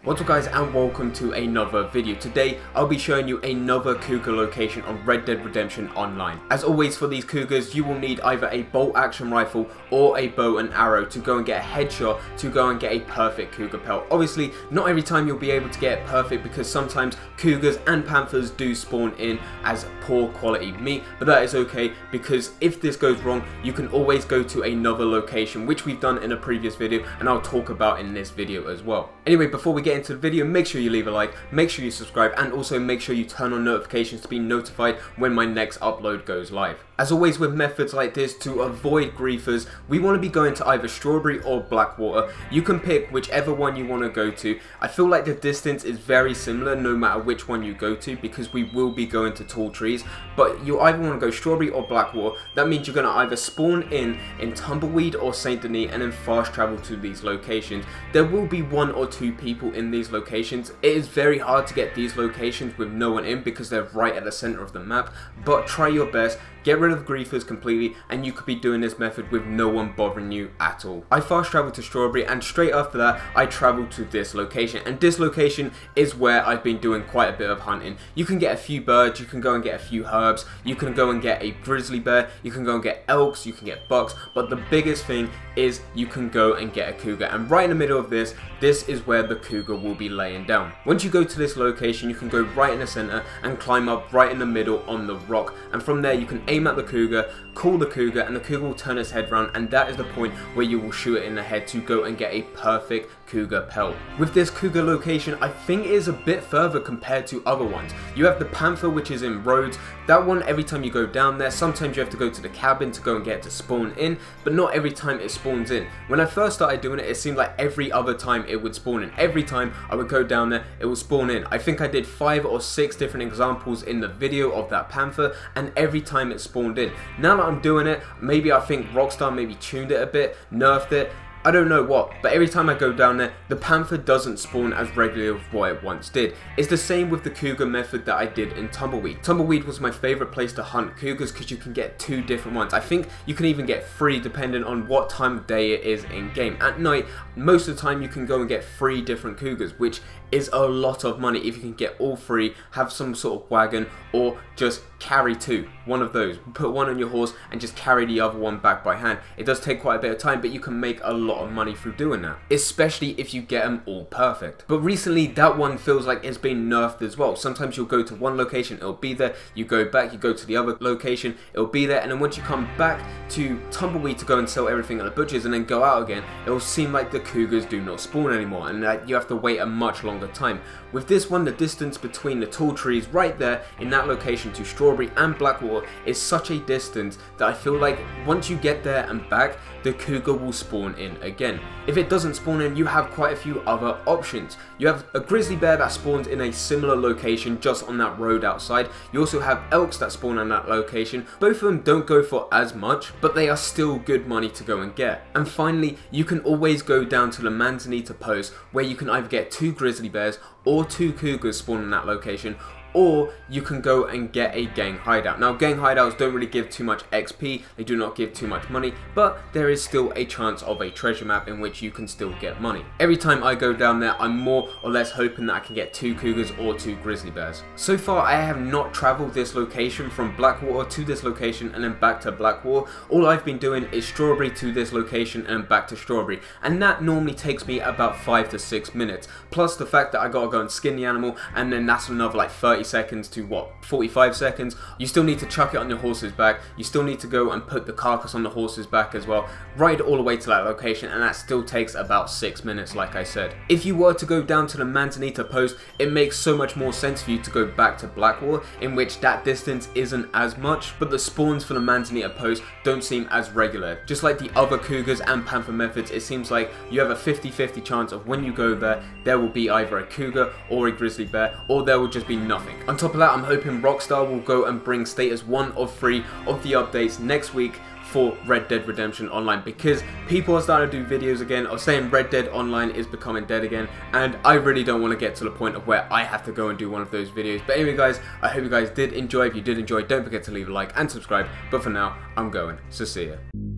What's up guys, and welcome to another video. Today I'll be showing you another cougar location on Red Dead Redemption Online. As always, for these cougars you will need either a bolt action rifle or a bow and arrow to go and get a headshot to go and get a perfect cougar pelt. Obviously not every time you'll be able to get it perfect because sometimes cougars and panthers do spawn in as poor quality meat, but that is okay because if this goes wrong you can always go to another location, which we've done in a previous video and I'll talk about in this video as well. Anyway, before we get into the video, make sure you leave a like, make sure you subscribe, and also make sure you turn on notifications to be notified when my next upload goes live. As always with methods like this, to avoid griefers, we want to be going to either Strawberry or Blackwater. You can pick whichever one you want to go to. I feel like the distance is very similar no matter which one you go to because we will be going to tall trees, but you either want to go Strawberry or Blackwater. That means you're going to either spawn in Tumbleweed or St. Denis and then fast travel to these locations. There will be 1 or 2 people in these locations. It is very hard to get these locations with no one in because they're right at the center of the map, but try your best. Get rid of griefers completely and you could be doing this method with no one bothering you at all. I fast traveled to Strawberry and straight after that I traveled to this location, and this location is where I've been doing quite a bit of hunting. You can get a few birds, you can go and get a few herbs, you can go and get a grizzly bear, you can go and get elks, you can get bucks, but the biggest thing is you can go and get a cougar, and right in the middle of this is where the cougar will be laying down. Once you go to this location you can go right in the center and climb up right in the middle on the rock, and from there you can aim at the cougar, call the cougar, and the cougar will turn its head round, and that is the point where you will shoot it in the head to go and get a perfect cougar pelt. With this cougar location, I think it is a bit further compared to other ones. You have the Panther, which is in Rhodes. That one, every time you go down there, sometimes you have to go to the cabin to go and get it to spawn in, but not every time it spawns in. When I first started doing it, it seemed like every other time it would spawn in. Every time I would go down there, it would spawn in. I think I did 5 or 6 different examples in the video of that Panther, and every time it spawned in. Now that I'm doing it, maybe I think Rockstar maybe tuned it a bit, nerfed it, I don't know what, but every time I go down there, the Panther doesn't spawn as regularly as what it once did. It's the same with the cougar method that I did in Tumbleweed. Tumbleweed was my favourite place to hunt cougars because you can get 2 different ones. I think you can even get 3 depending on what time of day it is in game. At night, most of the time you can go and get 3 different cougars, which is a lot of money if you can get all 3, have some sort of wagon, or just carry 2, one of those. Put one on your horse and just carry the other one back by hand. It does take quite a bit of time, but you can make a lot of money through doing that, especially if you get them all perfect. But recently that one feels like it's been nerfed as well. Sometimes you'll go to one location, it'll be there, you go back, you go to the other location, it'll be there, and then once you come back to Tumbleweed to go and sell everything at the butchers and then go out again, it will seem like the cougars do not spawn anymore and that you have to wait a much longer time. With this one, the distance between the tall trees right there in that location to Strawberry and Blackwater is such a distance that I feel like once you get there and back, the cougar will spawn in again. If it doesn't spawn in, you have quite a few other options. You have a grizzly bear that spawns in a similar location just on that road outside. You also have elks that spawn on that location. Both of them don't go for as much, but they are still good money to go and get. And finally, you can always go down to the Manzanita post where you can either get 2 grizzly bears or 2 cougars spawn in that location, or you can go and get a gang hideout. Now gang hideouts don't really give too much XP, they do not give too much money, but there is still a chance of a treasure map in which you can still get money. Every time I go down there, I'm more or less hoping that I can get 2 cougars or 2 grizzly bears. So far I have not traveled this location from Blackwater to this location and then back to Blackwater. All I've been doing is Strawberry to this location and back to Strawberry, and that normally takes me about 5 to 6 minutes, plus the fact that I gotta go and skin the animal, and then that's another like 30 seconds to what, 45 seconds. You still need to chuck it on your horse's back, you still need to go and put the carcass on the horse's back as well, ride all the way to that location, and that still takes about 6 minutes like I said. If you were to go down to the Manzanita post, it makes so much more sense for you to go back to Blackwater, in which that distance isn't as much, but the spawns for the Manzanita post don't seem as regular. Just like the other cougars and panther methods, it seems like you have a 50-50 chance of when you go there will be either a cougar or a grizzly bear, or there will just be nothing. On top of that, I'm hoping Rockstar will go and bring status 1 of 3 of the updates next week for Red Dead Redemption Online, because people are starting to do videos again of saying Red Dead Online is becoming dead again, and I really don't want to get to the point of where I have to go and do one of those videos. But anyway guys, I hope you guys did enjoy. If you did enjoy, don't forget to leave a like and subscribe, but for now I'm going, so see ya.